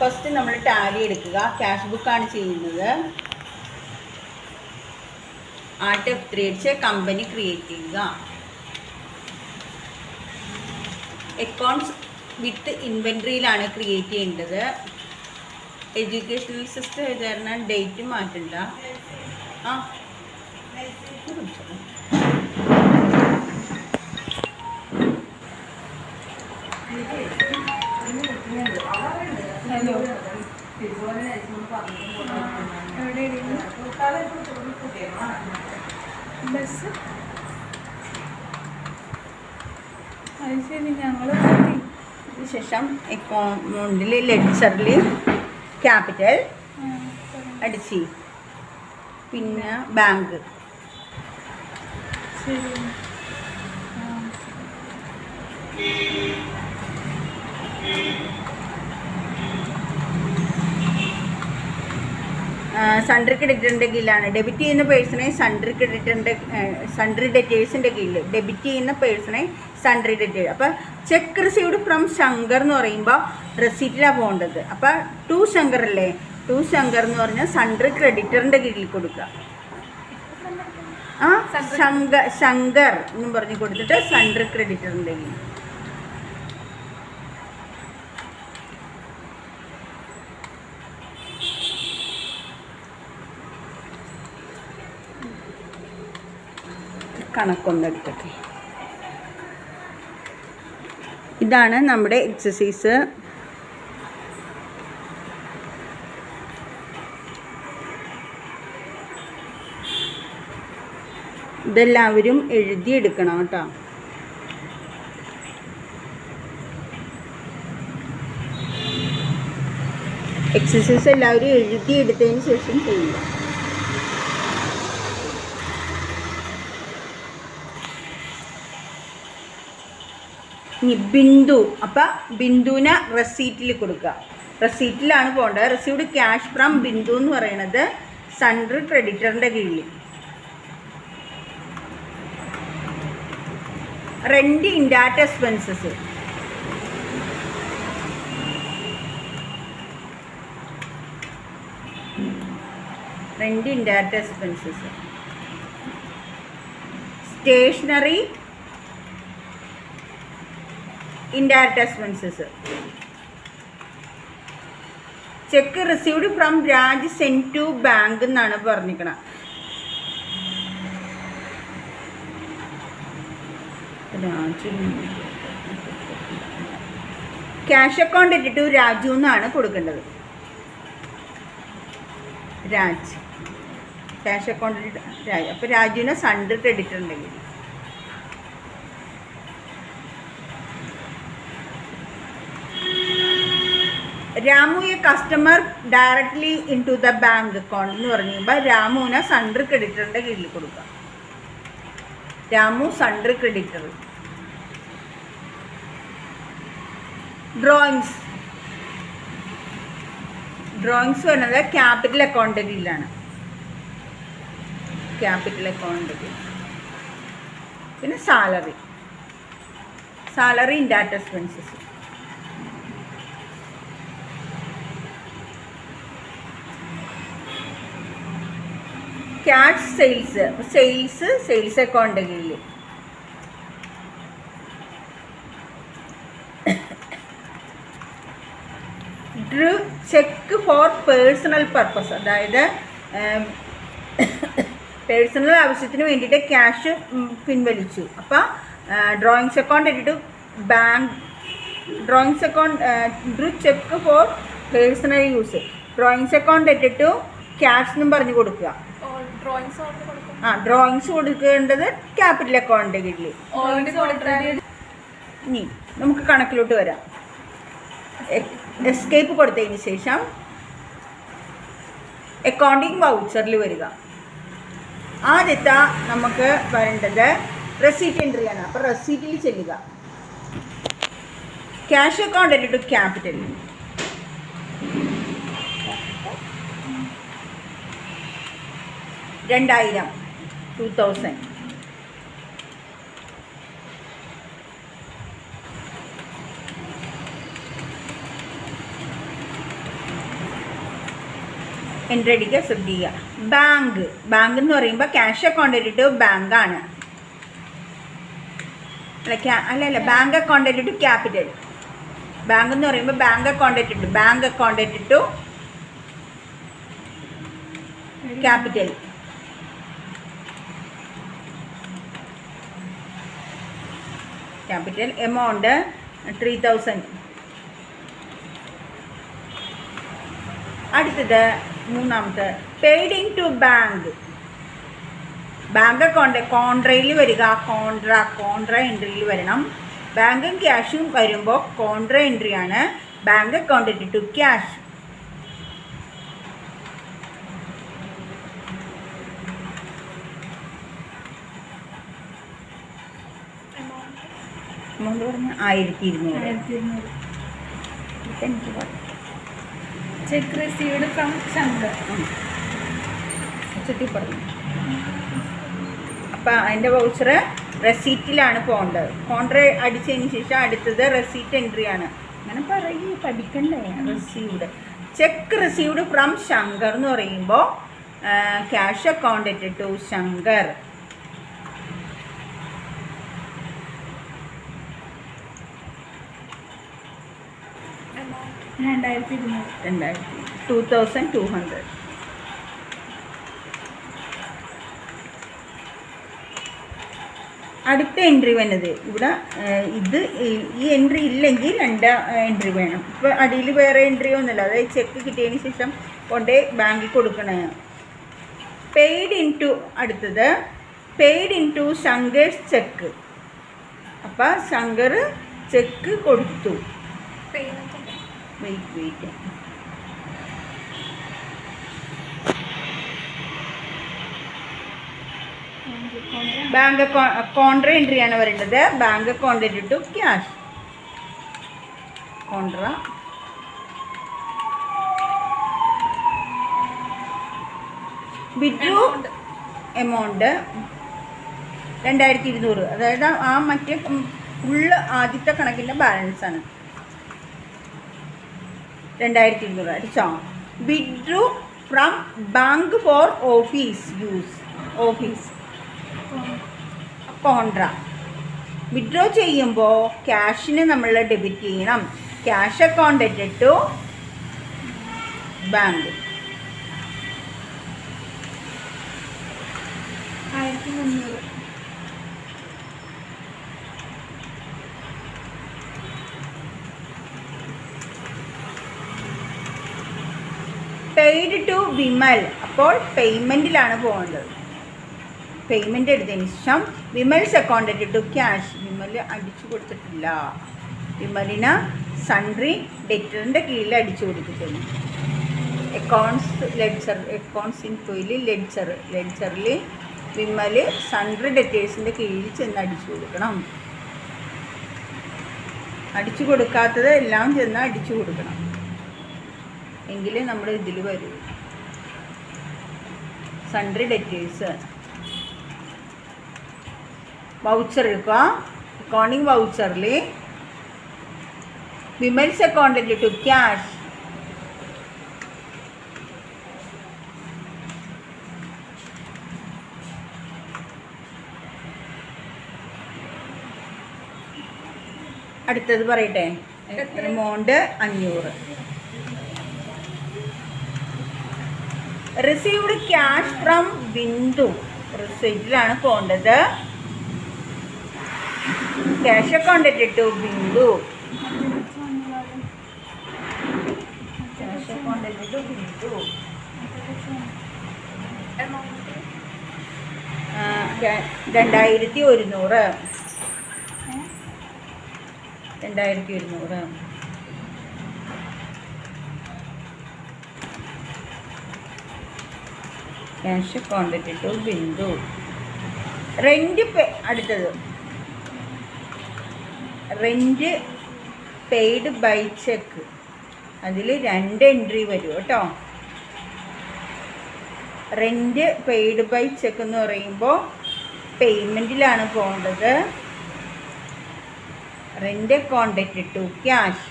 First നമ്മൾ Tally എടുക്കുക. Cash ബുക്കാണ് ചെയ്യുന്നത്. ആർട്ട് F3 അടിച്ച് കമ്പനി ക്രിയേറ്റ് ചെയ്യുക. അക്കൗണ്ട്സ് വിത്ത് ഇൻവെൻട്രിയിലാണ് ക്രിയേറ്റ് ചെയ്യേണ്ടത്. എഡ്യൂക്കേഷണൽ സിസ്റ്റം എഴുതാൻ ഡേറ്റ് മാറ്റണ്ട. ശേഷം അക്കൗണ്ടിൽ ലെഡ്ജറിൽ ക്യാപിറ്റൽ അടിച്ച് പിന്നെ ബാങ്ക് സൺട്രി ക്രെഡിറ്ററിൻ്റെ കീഴിലാണ്. ഡെബിറ്റ് ചെയ്യുന്ന പേഴ്സണെ സൺട്രി ഡെറ്റേഴ്സിൻ്റെ കീഴിൽ, ഡെബിറ്റ് ചെയ്യുന്ന പേഴ്സണെ സൺട്രി ഡെറ്റേഴ്സ്. അപ്പോൾ ചെക്ക് റിസീവ്ഡ് ഫ്രം ശങ്കർ എന്ന് പറയുമ്പോൾ റെസീറ്റിലാണ് പോകേണ്ടത്. അപ്പോൾ ടു ശങ്കർ അല്ലേ, ടു ശങ്കർ എന്ന് പറഞ്ഞാൽ സൺട്രി ക്രെഡിറ്ററിൻ്റെ കീഴിൽ കൊടുക്കുക. ശങ്കർ എന്നും പറഞ്ഞ് കൊടുത്തിട്ട് സൺട്രി ക്രെഡിറ്ററിൻ്റെ കീഴിൽ. കണക്കൊന്നെടുക്കട്ടെ. ഇതാണ് നമ്മുടെ എക്സസൈസ്. ഇതെല്ലാവരും എഴുതിയെടുക്കണം കേട്ടോ. എക്സസൈസ് എല്ലാവരും എഴുതിയെടുത്തതിന് ശേഷം ചെയ്യുക. ഇനി ബിന്ദു. അപ്പം ബിന്ദുവിനെ റെസീറ്റിൽ കൊടുക്കുക. റെസീറ്റിലാണ് പോകേണ്ടത്. റിസീവ്ഡ് ക്യാഷ് ഫ്രം ബിന്ദു എന്ന് പറയുന്നത് സൺട്രി ക്രെഡിറ്ററിൻ്റെ കീഴിൽ. Rent indirect expenses. Rent indirect expenses. Stationery indirect expenses. Cheque received from Raj send to bank എന്നാണ് പറഞ്ഞിരിക്കണം. ക്യാഷ് അക്കൗണ്ട് ഇട്ടിട്ട് രാജു എന്നാണ് കൊടുക്കേണ്ടത്. രാജ് ക്യാഷ് അക്കൗണ്ട് ഇട്ടിട്ട് രാജു. അപ്പോൾ രാജുവിനെ സൺട്രി ക്രെഡിറ്റർ ഉണ്ടെങ്കിൽ Ramu a customer directly in to the bank account എന്ന് പറഞ്ഞു കഴിയുമ്പോൾ രാമുവിനെ സൺട്രി ക്രെഡിറ്ററിൻ്റെ കീഴിൽ കൊടുക്കുക. Ramu sundry creditor. Drawings. Drawings വരുന്നത് ക്യാപിറ്റൽ അക്കൗണ്ടിൻ്റെ കീഴിലാണ്. ക്യാപിറ്റൽ അക്കൗണ്ടിൻ്റെ കീഴിൽ. പിന്നെ salary. Salary indirect expenses. Cash sales account കീഴിൽ. Drew cheque for personal purpose. അതായത് പേഴ്സണൽ ആവശ്യത്തിന് വേണ്ടിയിട്ട് ക്യാഷ് പിൻവലിച്ചു. അപ്പോൾ ഡ്രോയിങ്സ് അക്കൗണ്ട് ഇട്ടിട്ട് bank. Drawings account drew cheque for personal use. Drawings account ഇട്ടിട്ട് ക്യാഷ് എന്നും പറഞ്ഞു കൊടുക്കുക. ഡ്രോയിങ്സ് കൊടുക്കേണ്ടത് ക്യാപിറ്റൽ അക്കൗണ്ടിൻ്റെ കീഴിൽ. ഇനി നമുക്ക് കണക്കിലോട്ട് വരാം. എസ്കേപ്പ് കൊടുത്തതിന് ശേഷം അക്കൗണ്ടിങ് വൗച്ചറിൽ വരിക. ആദ്യത്തെ നമുക്ക് വരേണ്ടത് റെസീറ്റ് എൻട്രിയാണ്. അപ്പോൾ റെസീറ്റിൽ ചെല്ലുക. ക്യാഷ് അക്കൗണ്ട് ഇട്ടിട്ട് ക്യാപിറ്റൽ. 2000. എൻട്രി അടിക്കുക, അക്സെപ്റ്റ് ചെയ്യുക. ബാങ്ക് എന്ന് പറയുമ്പോൾ ക്യാഷ് അക്കൗണ്ട് ടു ബാങ്കാണ്. അല്ല bank account to capital. Bank എന്ന് പറയുമ്പോൾ bank account to capital. Amount 3000. അടുത്തത് മൂന്നാമത്തെ paid in to bank account കോൺട്രയിൽ വരിക. കോൺട്ര എൻട്രിയിൽ വരണം. ബാങ്കും ക്യാഷും വരുമ്പോൾ കോൺട്ര എൻട്രിയാണ്. Bank account to cash. Amount പറഞ്ഞ 1200. Cheque received from Shankar. പറഞ്ഞു. അപ്പം അതിൻ്റെ വൗച്ചർ റെസീറ്റിലാണ് പോകേണ്ടത്. കോൺട്ര അടിച്ചതിന് ശേഷം അടുത്തത് റെസീറ്റ് എൻട്രിയാണ്. അങ്ങനെ പഠിക്കണ്ടേ. ചെക്ക് റിസീവ്ഡ് ഫ്രം ശങ്കർ എന്ന് പറയുമ്പോൾ ക്യാഷ് അക്കൗണ്ട് ടു ശങ്കർ. $2200. അടുത്ത എൻട്രി വന്നത് ഇവിടെ ഈ എൻട്രി ഇല്ലെങ്കിൽ 2 എൻട്രി വേണം. ഇപ്പോൾ അടിയിൽ വേറെ എൻട്രി ഒന്നുമില്ല. അതായത് ചെക്ക് കിട്ടിയതിന് ശേഷം കൊണ്ടേ ബാങ്കിൽ കൊടുക്കണ. അടുത്തത് paid in to Shankar's cheque. അപ്പം ശങ്കർ ചെക്ക് കൊടുത്തു. വെയിറ്റ് ബാങ്ക് കോൺട്ര എൻട്രിയാണ് വരേണ്ടത്. Bank account to cash. Contra withdraw amount 2200. അതായത് ആ മറ്റേ ആദ്യത്തെ കണക്കിൻ്റെ ബാലൻസ് ആണ് 2200. അടിച്ചോ. Withdraw from bank for office contra. Withdraw ചെയ്യുമ്പോൾ ക്യാഷിന് നമ്മൾ ഡെബിറ്റ് ചെയ്യണം. Cash account to bank. 1300. Paid to Vimal. അപ്പോൾ പേയ്മെൻറ്റിലാണ് പോകേണ്ടത്. പേയ്മെൻറ്റ് എടുത്തതിന് ശേഷം Vimal's account to cash. Vimal അടിച്ചു കൊടുത്തിട്ടില്ല. വിമലിന് സൺട്രി ഡെറ്ററിൻ്റെ കീഴിൽ അടിച്ചു കൊടുത്തിട്ടുണ്ട്. അക്കൗണ്ട്സ് ഇൻഫോയിൽ ലെഡ്ജറിൽ വിമൽ സൺട്രി ഡെറ്റേഴ്സിൻ്റെ കീഴിൽ ചെന്ന് അടിച്ചു കൊടുക്കണം. അടിച്ചു കൊടുക്കാത്തത് എല്ലാം ചെന്ന് അടിച്ചു കൊടുക്കണം. എങ്കിലേ നമ്മൾ ഇതിൽ വരൂ. സൺട്രി ഡെറ്റേഴ്സ് വൗച്ചർ എടുക്കുക. അക്കൗണ്ടിങ് വൗച്ചറിൽ വിമൽസ് അക്കൗണ്ട് ടു ക്യാഷ്. അടുത്തത് പറയട്ടെ. Amount 500. Received cash from Bindu. റിസീറ്റിലാണ് പോകേണ്ടത്. Cash account to Bindu. Cash account to Bindu. 2100. 2100. Cash account to Bindu. അടുത്തത് റെൻറ്റ് പെയ്ഡ് ബൈ ചെക്ക്. അതിൽ 2 എൻട്രി വരും കേട്ടോ. റെൻറ്റ് പെയ്ഡ് ബൈ ചെക്ക് എന്ന് പറയുമ്പോൾ പേയ്മെൻറ്റിലാണ് പോകേണ്ടത്. Rent account to cash.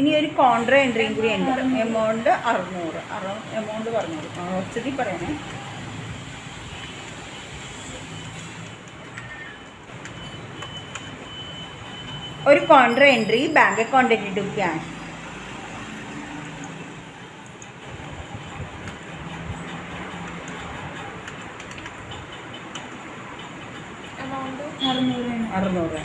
ഇനി ഒരു കോൺട്രാ എൻട്രിയും കൂടി ഉണ്ട്. എമൗണ്ട് 600. എമൗണ്ട് പറഞ്ഞോളൂ, ഒച്ചതി പറയണേ. ഒരു contra entry, bank account to cash. Amount 600.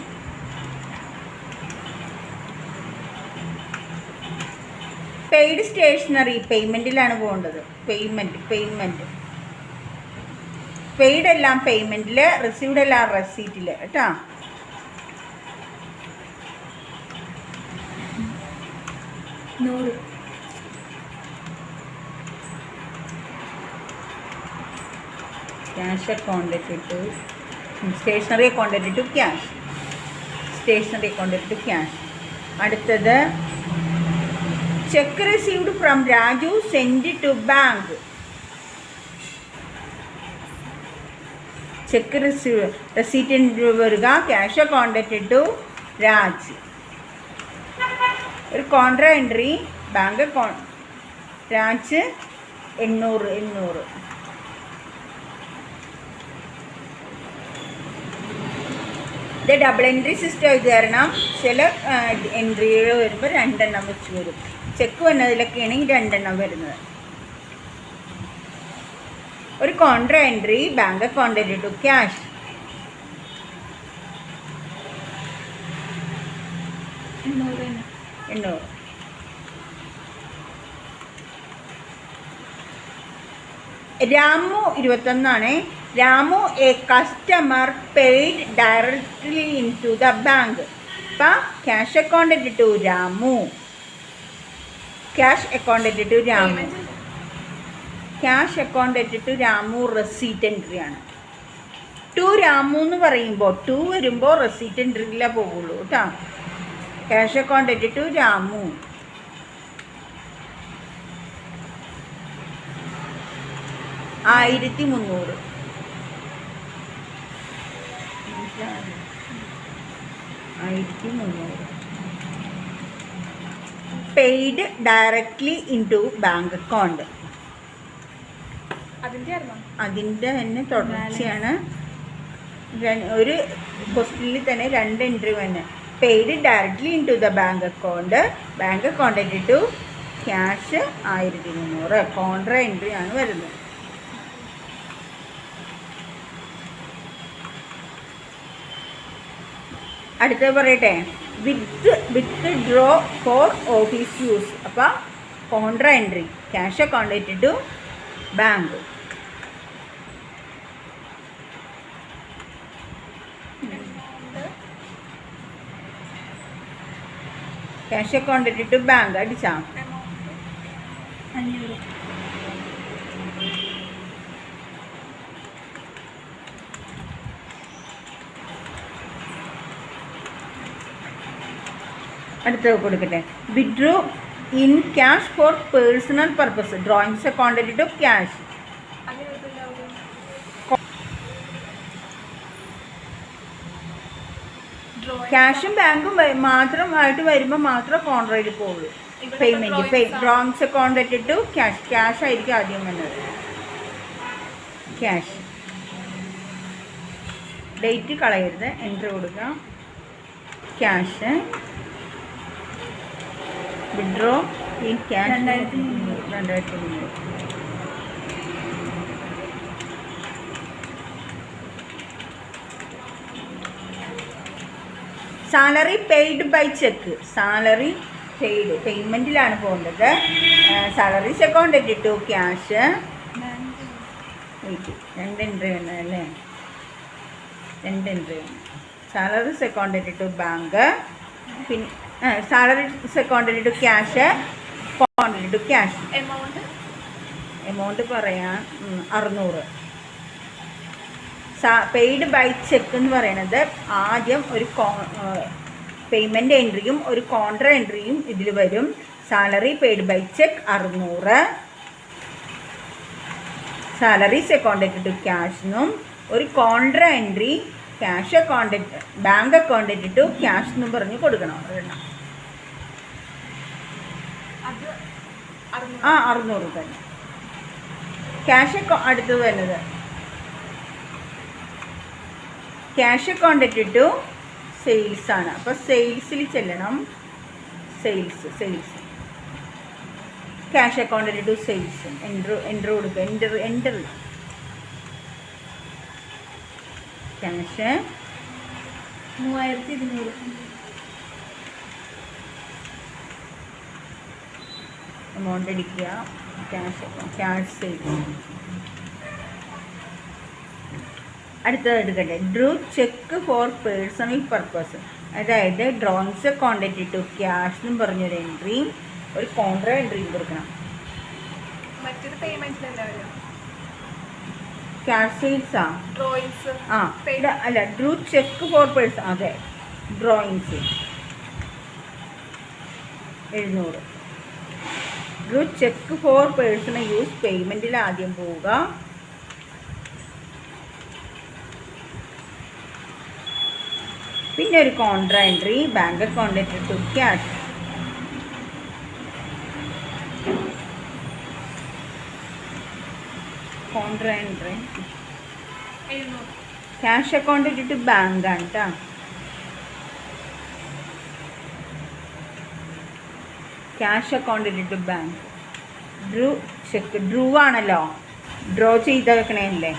Paid stationery പേയ്മെൻറ്റിലാണ് പോകേണ്ടത്. പേയ്മെൻറ്റ് പെയ്ഡ് എല്ലാം പേയ്മെൻറ്റിൽ, റിസീവ്ഡ് എല്ലാം റെസീറ്റിൽ കേട്ടോ. Cash account to stationery account to cash. Stationery account to cash. അടുത്തത് cheque received from Raju send to bank. Cheque receipt വരിക, cash account to Raj. ഒരു contra entry, bank account Raj 800. ഇത് ഡബിൾ എൻട്രി സിസ്റ്റം ആയത് കാരണം ചില എൻട്രികൾ വരുമ്പോൾ 2 എണ്ണം വെച്ച് വരും. ചെക്ക് വന്നതിലൊക്കെ ആണെങ്കിൽ 2 എണ്ണം വരുന്നത്. ഒരു contra entry, bank account to cash. 800. Ramu 21. Ramu a customer paid directly in to the bank. അപ്പം cash account to Ramu. Cash account to Ramu. Cash account to Ramu receipt എൻട്രിയാണ്. ടു രാമു എന്ന് പറയുമ്പോൾ 2 വരുമ്പോൾ റെസീറ്റ് എൻട്രിയിലേ പോകുള്ളൂ കേട്ടോ. Cash account to Ramu. $1300. Paid directly in to bank account. അതിൻ്റെ തന്നെ തുടർച്ചയാണ്. ഒരു ക്വസ്റ്റ്യനിൽ തന്നെ 2 എൻട്രി വന്ന് paid directly in to the bank account, bank account to cash 1300. Contra entry ആണ് വരുന്നത്. അടുത്തത് പറയട്ടെ, withdraw for office use. അപ്പോൾ contra entry, cash account to bank. Cash account to bank അടിച്ചാ. അടുത്തത് കൊടുക്കട്ടെ, withdraw in cash for personal purpose, drawings account to cash. ക്യാഷും ബാങ്കും മാത്രമായിട്ട് വരുമ്പോൾ മാത്രം കോൺട്രയിൽ പോകുള്ളൂ. Payment drawings account to cash. Cash ആയിരിക്കും ആദ്യം വന്നത്. ക്യാഷ് ഡേറ്റ് കളയരുത്, എൻട്രി കൊടുക്കാം. Cash withdraw in cash 2300. Salary paid by cheque. Salary paid പേയ്മെൻറ്റിലാണ് പോകേണ്ടത്. Salaries account to cash. 2 entry വന്നതല്ലേ, 2 എൻട്രി വന്നു. സാലറീസ് അക്കൗണ്ട് ടു ബാങ്ക്, പിന്നെ salaries account to cash, account to cash. Amount പറയാൻ 600. Paid by check എന്ന് പറയുന്നത് ആദ്യം ഒരു പേയ്മെൻറ്റ് എൻട്രിയും ഒരു കോൺട്രാ എൻട്രിയും ഇതിൽ വരും. Salary paid by cheque 600. Salaries account to ക്യാഷെന്നും ഒരു contra entry cash account bank account to cash എന്നും പറഞ്ഞ് കൊടുക്കണം. ഒരെണ്ണം ആ 600 തന്നെ. ക്യാഷ് അടുത്തത് വരുന്നത് ക്യാഷ് അക്കൗണ്ട് ഇട്ടിട്ടു സെയിൽസ് ആണ്. അപ്പോൾ സെയിൽസിൽ ചെല്ലണം. സെയിൽസ് ക്യാഷ് അക്കൗണ്ട് ഇട്ടിട്ടു സെയിൽസ് എൻ്റർ കൊടുക്കുക. Enter cash 3200. എമൗണ്ട് അടിക്കുക. Cash sales. അടുത്തത് എടുക്കട്ടെ. Drew cheque for personal purpose. അതായത് ഡ്രോയിങ്സ് അക്കൗണ്ട് ഇട്ടിട്ടു ക്യാഷ് എന്നും പറഞ്ഞൊരു എൻട്രിയും ഒരു കോൺട്രാ എൻട്രിയും കൊടുക്കണം. മറ്റൊരു പേയ്മെന്റിലല്ല ക്യാഷ് സെയിൽസാ ഡ്രോയിങ്സ്. ആ അല്ല, ഡ്രൂ ചെക്ക് ഫോർ പേഴ്സൺ. അതെ, drawings 700. Drew cheque for personal use പേയ്മെൻറ്റിൽ ആദ്യം പോവുക. പിന്നെ ഒരു കോൺട്രാ എൻട്രി ബാങ്ക് അക്കൗണ്ട് ഇട്ടിട്ടു cash. Contra entry 700. Cash account ഇട്ടിട്ട് ബാങ്കാണ് കേട്ടോ. ക്യാഷ് അക്കൗണ്ട് ഇട്ടിട്ട് ബാങ്ക്. ഡ്രൂ ചെക്ക് ഡ്രൂ ആണല്ലോ, ഡ്രോ ചെയ്ത് വെക്കണേല്ലേ.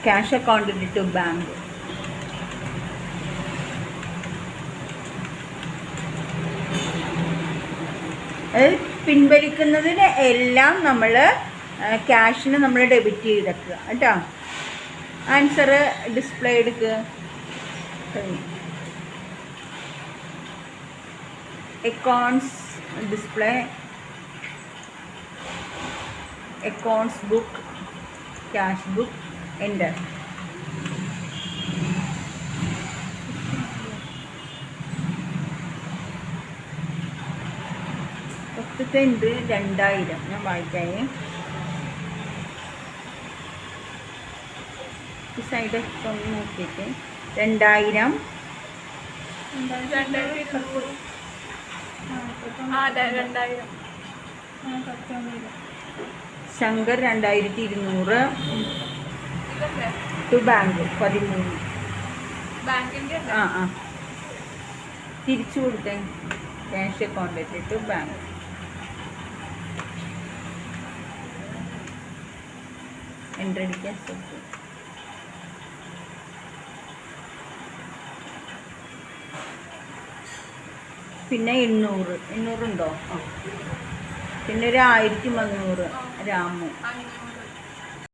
ക്യാഷ് അക്കൗണ്ട് ഇട്ടിട്ട് ബാങ്ക്. അത് പിൻവലിക്കുന്നതിന് എല്ലാം നമ്മൾ ക്യാഷിന് നമ്മൾ ഡെബിറ്റ് ചെയ്തേക്കുക കേട്ടോ. ആൻസർ ഡിസ്പ്ലേ എടുക്കുക. Accounts display, accounts book, cash book, enter. ഫസ്റ്റത്തെ എൻട്രി 2000. ഞാൻ വായിക്കാമേ. ഈ സൈഡ് ഒന്ന് നോക്കിയിട്ട് 2000. 2200. ആ 2000. ശങ്കർ 2200 ഇതല്ലേ ടു ബാങ്ക് 13. ബാങ്കിന്റെ ആ ആ തിരിച്ചു കൊടുത്തേ. ക്യാഷ് അക്കൗണ്ട് ഇട്ടിട്ട് ബാങ്ക്. എൻ്റർ അടിക്കാൻ ശ്രമിക്കും. പിന്നെ 800 ഉണ്ടോ? ആ പിന്നെ ഒരു 1300 രാമു. 500.